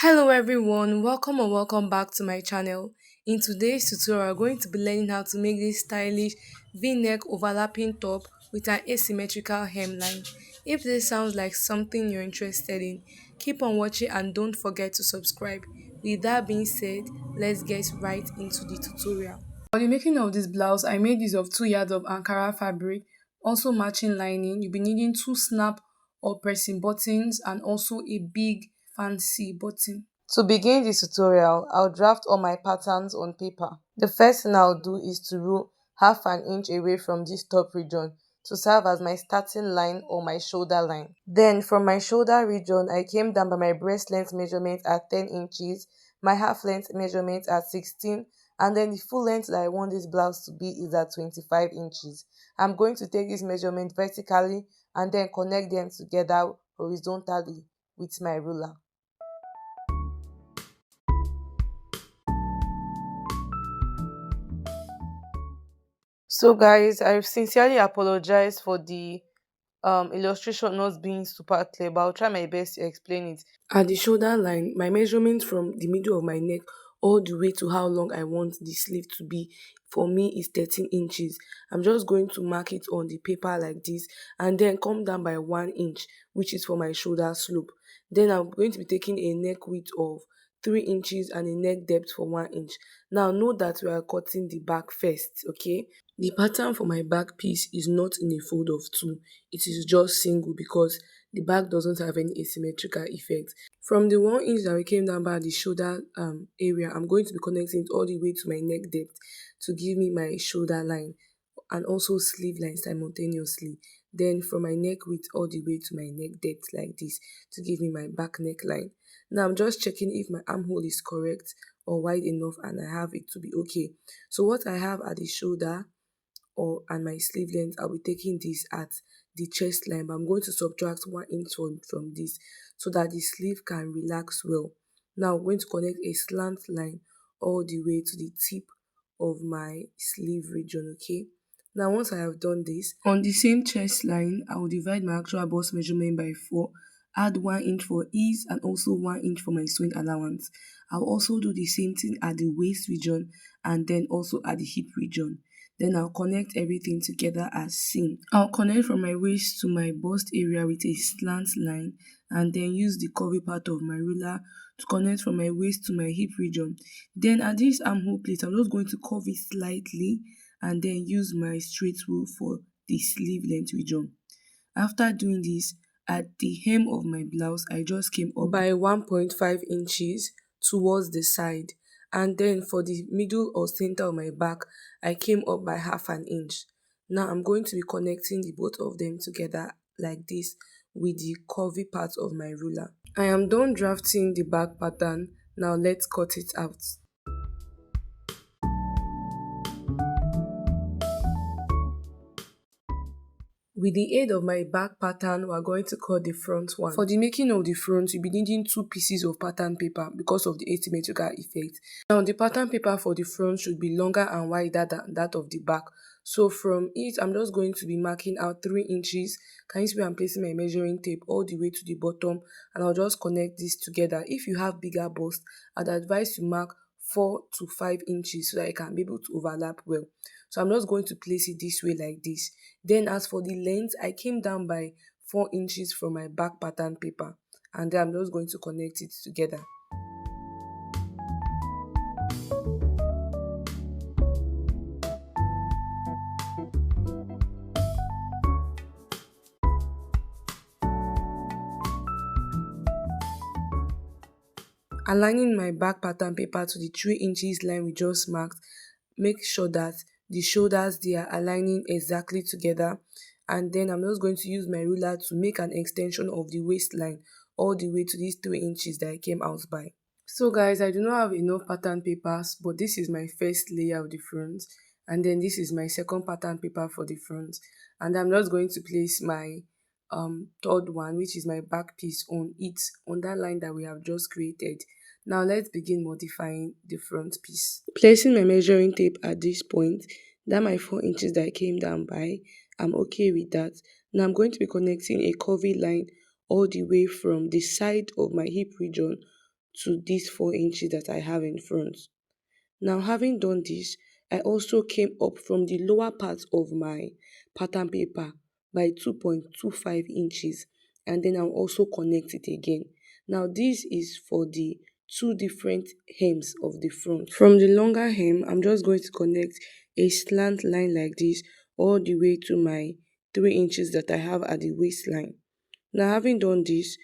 Hello everyone, welcome or welcome back to my channel. In today's tutorial, we're going to be learning how to make this stylish V-neck overlapping top with an asymmetrical hemline. If this sounds like something you're interested in, keep on watching and don't forget to subscribe. With that being said, let's get right into the tutorial. For the making of this blouse, I made use of 2 yards of Ankara fabric, also matching lining. You'll be needing 2 snap or pressing buttons and also a big fancy button. To begin this tutorial, I'll draft all my patterns on paper. The first thing I'll do is to rule half an inch away from this top region to serve as my starting line or my shoulder line. Then from my shoulder region, I came down by my breast length measurement at 10 inches, my half length measurement at 16, and then the full length that I want this blouse to be is at 25 inches. I'm going to take this measurement vertically and then connect them together horizontally with my ruler. So guys, I sincerely apologize for the illustration not being super clear, but I'll try my best to explain it. At the shoulder line, my measurement from the middle of my neck all the way to how long I want the sleeve to be for me is 13 inches. I'm just going to mark it on the paper like this and then come down by 1 inch, which is for my shoulder slope. Then I'm going to be taking a neck width of 3 inches and a neck depth for 1 inch. Now note that we are cutting the back first, okay? The pattern for my back piece is not in a fold of 2, it is just single because the back doesn't have any asymmetrical effect. From the 1 inch that we came down by the shoulder area, I'm going to be connecting it all the way to my neck depth to give me my shoulder line and also sleeve line simultaneously. Then from my neck width all the way to my neck depth like this to give me my back neckline. Now I'm just checking if my armhole is correct or wide enough and I have it to be okay. So what I have at the shoulder and my sleeve length, I'll be taking this at the chest line, but I'm going to subtract 1 inch from this so that the sleeve can relax well. Now I'm going to connect a slant line all the way to the tip of my sleeve region, okay? Now once I have done this, on the same chest line, I will divide my actual bust measurement by 4, add 1 inch for ease and also 1 inch for my swing allowance. I'll also do the same thing at the waist region and then also at the hip region. Then I'll connect everything together as seen. I'll connect from my waist to my bust area with a slant line and then use the curvy part of my ruler to connect from my waist to my hip region. Then at this armhole place, I'm just going to curve it slightly and then use my straight rule for the sleeve length region. After doing this, at the hem of my blouse, I just came up by 1.5 inches towards the side, and then for the middle or center of my back, I came up by half an inch. Now I'm going to be connecting the both of them together like this with the curvy part of my ruler. I am done drafting the back pattern. Now let's cut it out. With the aid of my back pattern, we are going to cut the front one. For the making of the front, you'll be needing 2 pieces of pattern paper because of the asymmetrical effect. Now the pattern paper for the front should be longer and wider than that of the back. So from it, I'm just going to be marking out 3 inches. Can you see where I'm placing my measuring tape all the way to the bottom, and I'll just connect this together. If you have bigger bust, I'd advise you mark 4 to 5 inches so that it can be able to overlap well. So I'm just going to place it this way like this. Then as for the length, I came down by 4 inches from my back pattern paper, and then I'm just going to connect it together. Aligning my back pattern paper to the 3 inches line we just marked, make sure that the shoulders they are aligning exactly together, and then I'm just going to use my ruler to make an extension of the waistline all the way to these 3 inches that I came out by. So guys, I do not have enough pattern papers, but this is my first layer of the front, and then this is my second pattern paper for the front, and I'm just going to place my third one, which is my back piece, on it, on that line that we have just created. Now let's begin modifying the front piece. Placing my measuring tape at this point, that my 4 inches that I came down by, I'm okay with that. Now I'm going to be connecting a curvy line all the way from the side of my hip region to these 4 inches that I have in front. Now, having done this, I also came up from the lower part of my pattern paper by 2.25 inches, and then I'll also connect it again. Now, this is for the two different hems of the front. From the longer hem, I'm just going to connect a slant line like this all the way to my 3 inches that I have at the waistline. Now, having done this,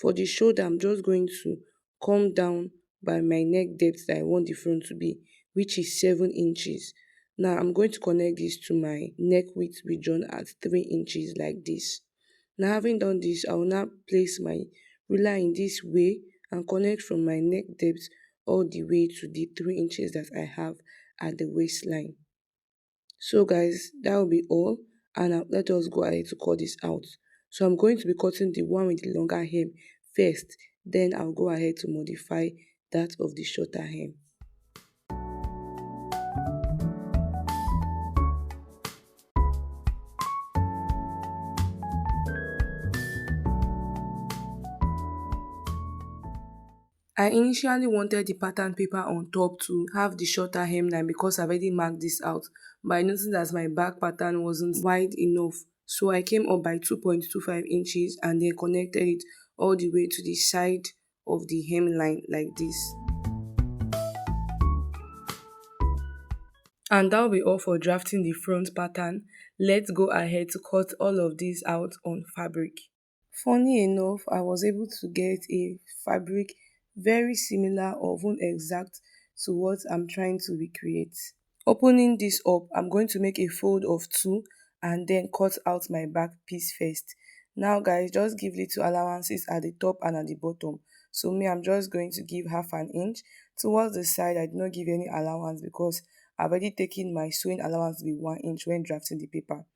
for the shoulder, I'm just going to come down by my neck depth that I want the front to be, which is 7 inches. Now, I'm going to connect this to my neck width region at 3 inches like this. Now, having done this, I will now place my ruler in this way and connect from my neck depth all the way to the 3 inches that I have at the waistline. So guys, that will be all, and let us go ahead to cut this out. So I'm going to be cutting the one with the longer hem first, then I'll go ahead to modify that of the shorter hem. I initially wanted the pattern paper on top to have the shorter hemline because I've already marked this out, but I noticed that my back pattern wasn't wide enough. So I came up by 2.25 inches and then connected it all the way to the side of the hemline like this. And that'll be all for drafting the front pattern. Let's go ahead to cut all of these out on fabric. Funny enough, I was able to get a fabric very similar or even exact to what I'm trying to recreate. Opening this up, I'm going to make a fold of 2 and then cut out my back piece first. Now guys, just give little allowances at the top and at the bottom. So me, I'm just going to give half an inch. Towards the side, I did not give any allowance because I've already taken my sewing allowance to be 1 inch when drafting the paper.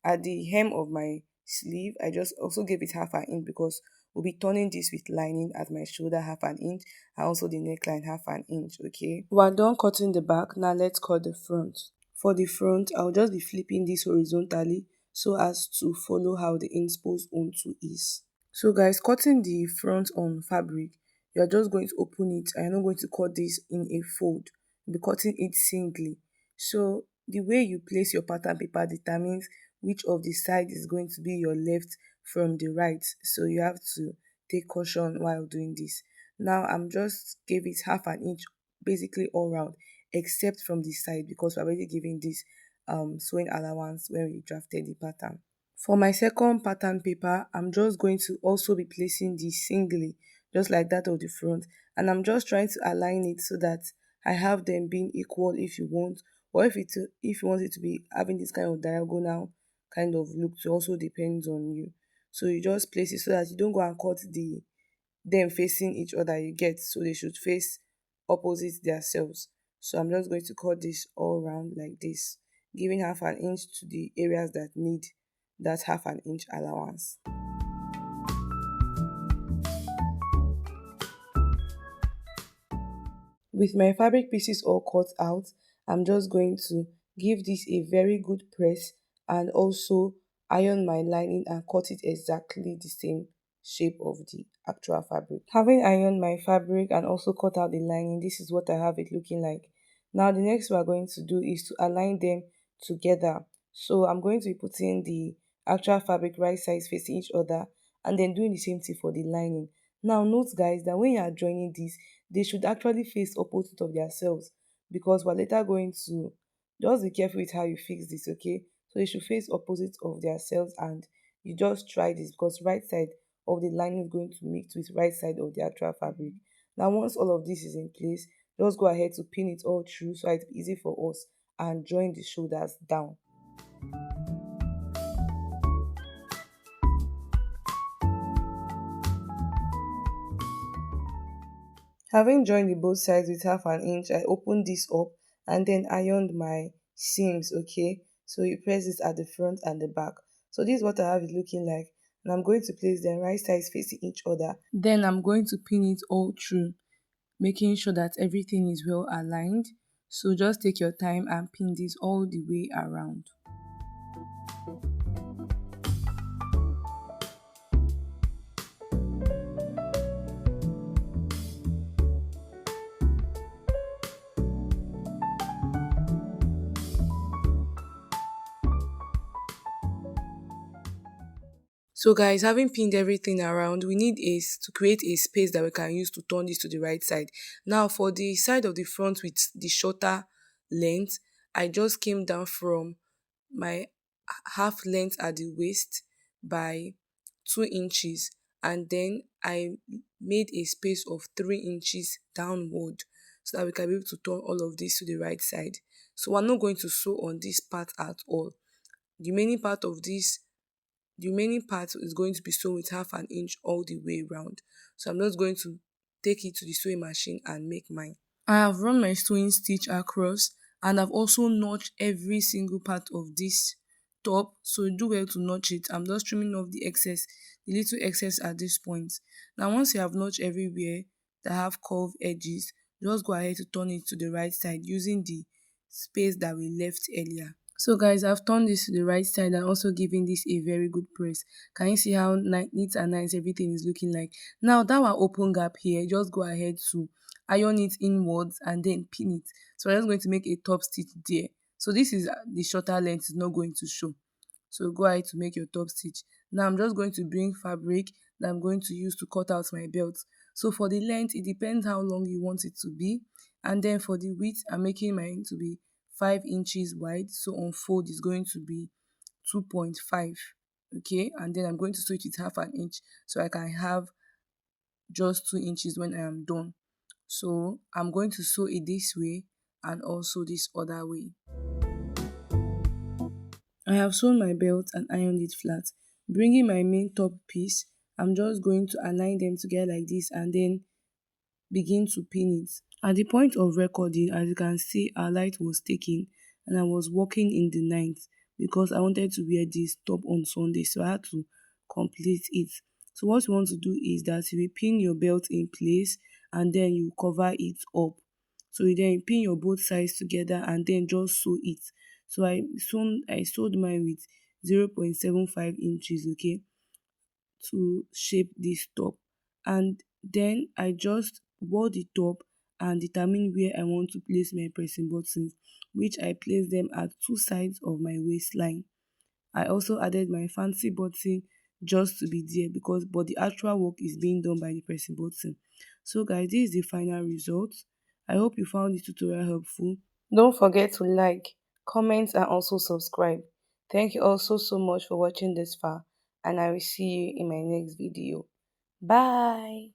At the hem of my sleeve, I just also gave it half an inch because we'll be turning this with lining at my shoulder half an inch and also the neckline half an inch. Okay, we're done cutting the back. Now let's cut the front. For the front, I'll just be flipping this horizontally so as to follow how the inspo's onto is. So guys, cutting the front on fabric, you're just going to open it and you're not going to cut this in a fold. You'll be cutting it singly. So the way you place your pattern paper determines which of the side is going to be your left from the right. So you have to take caution while doing this. Now I'm just gave it half an inch basically all round except from the side because we're already giving this sewing allowance when we drafted the pattern. For my second pattern paper, I'm just going to also be placing this singly, just like that of the front. And I'm just trying to align it so that I have them being equal if you want, or if you want it to be having this kind of diagonal kind of look, to also depends on you. So you just place it so that you don't go and cut them facing each other, you get, so they should face opposite themselves. So I'm just going to cut this all round like this, giving half an inch to the areas that need that half an inch allowance. With my fabric pieces all cut out, I'm just going to give this a very good press and also iron my lining and cut it exactly the same shape of the actual fabric. Having ironed my fabric and also cut out the lining, this is what I have it looking like. Now the next we are going to do is to align them together. So I'm going to be putting the actual fabric right sides facing each other and then doing the same thing for the lining. Now note guys that when you are joining this, they should actually face opposite of themselves because we're later going to just be careful with how you fix this, okay? So they should face opposite of themselves and you just try this because right side of the lining is going to mix with right side of the actual fabric. Now once all of this is in place, just go ahead to pin it all through so it's easy for us and join the shoulders down. Having joined the both sides with half an inch, I opened this up and then ironed my seams, okay? So you press this at the front and the back. So this is what I have it looking like. And I'm going to place them right sides facing each other. Then I'm going to pin it all through, making sure that everything is well aligned. So just take your time and pin this all the way around. So guys, having pinned everything around, we need to create a space that we can use to turn this to the right side. Now for the side of the front with the shorter length, I just came down from my half length at the waist by 2 inches, and then I made a space of 3 inches downward so that we can be able to turn all of this to the right side. So we're not going to sew on this part at all. The remaining part of this the remaining part is going to be sewn with half an inch all the way round. So I'm just going to take it to the sewing machine and make mine. I have run my sewing stitch across, and I've also notched every single part of this top, so do well to notch it. I'm just trimming off the little excess at this point. Now once you have notched everywhere that have curved edges, just go ahead to turn it to the right side using the space that we left earlier. So guys, I've turned this to the right side and also giving this a very good press. Can you see how neat and nice everything is looking like? Now that our open gap here, just go ahead to iron it inwards and then pin it. So I'm just going to make a top stitch there. So this is the shorter length is not going to show. So go ahead to make your top stitch. Now I'm just going to bring fabric that I'm going to use to cut out my belt. So for the length, it depends how long you want it to be. And then for the width, I'm making mine to be 5 inches wide. So on fold is going to be 2.5. Okay, and then I'm going to sew it with half an inch so I can have just 2 inches when I am done. So I'm going to sew it this way and also this other way. I have sewn my belt and ironed it flat. Bringing my main top piece, I'm just going to align them together like this and then begin to pin it. At the point of recording, as you can see, our light was taking and I was working in the night because I wanted to wear this top on Sunday, so I had to complete it. So what you want to do is that you will pin your belt in place and then you cover it up. So you then pin your both sides together and then just sew it. So I sewed mine with 0.75 inches, okay, to shape this top, and then I just wore the top and determine where I want to place my pressing buttons, which I place them at two sides of my waistline. I also added my fancy button just to be there but the actual work is being done by the pressing button. So guys, this is the final result. I hope you found this tutorial helpful. Don't forget to like, comment and also subscribe. Thank you all so much for watching this far, and I will see you in my next video. Bye.